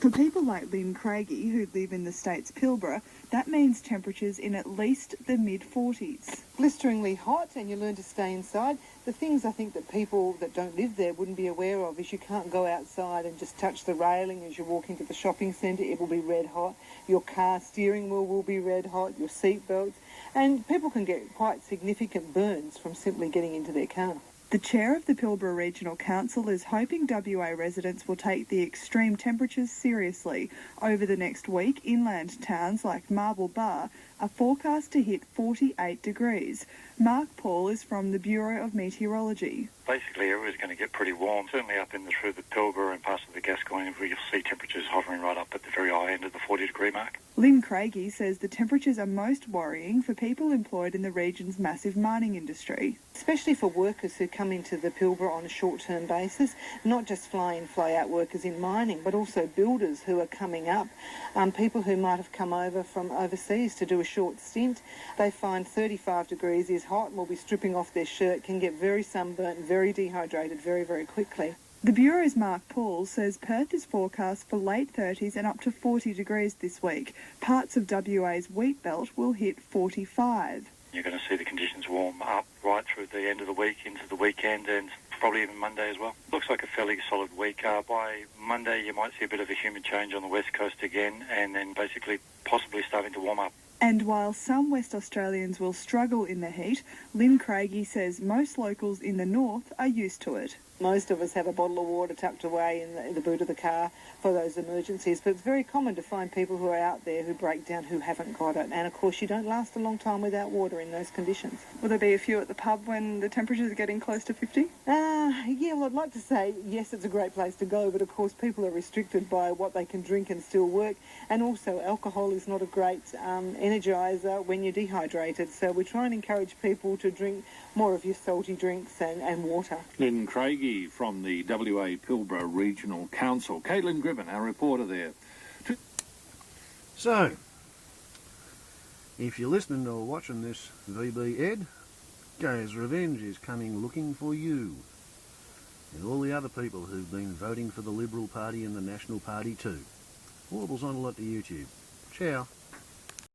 For people like Lynn Craigie, who live in the state's Pilbara, that means temperatures in at least the mid-40s. Blisteringly hot, and you learn to stay inside. The things I think that people that don't live there wouldn't be aware of is you can't go outside and just touch the railing as you walk into the shopping centre. It will be red hot. Your car steering wheel will be red hot, your seat belts, and people can get quite significant burns from simply getting into their car. The chair of the Pilbara Regional Council is hoping WA residents will take the extreme temperatures seriously. Over the next week, inland towns like Marble Bar are forecast to hit 48 degrees. Mark Paul is from the Bureau of Meteorology. Basically, everywhere's going to get pretty warm. Certainly up in through the Pilbara and parts of the Gascoyne, where you'll see temperatures hovering right up at the very high end of the 40-degree mark. Lynn Craigie says the temperatures are most worrying for people employed in the region's massive mining industry. Especially for workers who come into the Pilbara on a short-term basis, not just fly-in, fly-out workers in mining, but also builders who are coming up, people who might have come over from overseas to do a short stint. They find 35 degrees is hot and will be stripping off their shirt, can get very sunburnt, very dehydrated very, very quickly. The Bureau's Mark Paul says Perth is forecast for late 30s and up to 40 degrees this week. Parts of WA's wheat belt will hit 45. You're going to see the conditions warm up right through the end of the week into the weekend and probably even Monday as well. Looks like a fairly solid week. By Monday you might see a bit of a humid change on the west coast again and then basically possibly starting to warm up. And while some West Australians will struggle in the heat, Lynn Craigie says most locals in the north are used to it. Most of us have a bottle of water tucked away in the boot of the car for those emergencies, but it's very common to find people who are out there who break down who haven't got it. And of course you don't last a long time without water in those conditions. Will there be a few at the pub when the temperatures are getting close to 50? Yeah, well, I'd like to say yes, it's a great place to go, but of course people are restricted by what they can drink and still work, and also alcohol is not a great energiser when you're dehydrated, so we try and encourage people to drink more of your salty drinks and water. Lynn Craigie from the WA Pilbara Regional Council. Caitlin Griffin, our reporter there. So, if you're listening or watching this VB Ed, Gaya's Revenge is coming looking for you. And all the other people who've been voting for the Liberal Party and the National Party too. Warble's on a lot to YouTube. Ciao.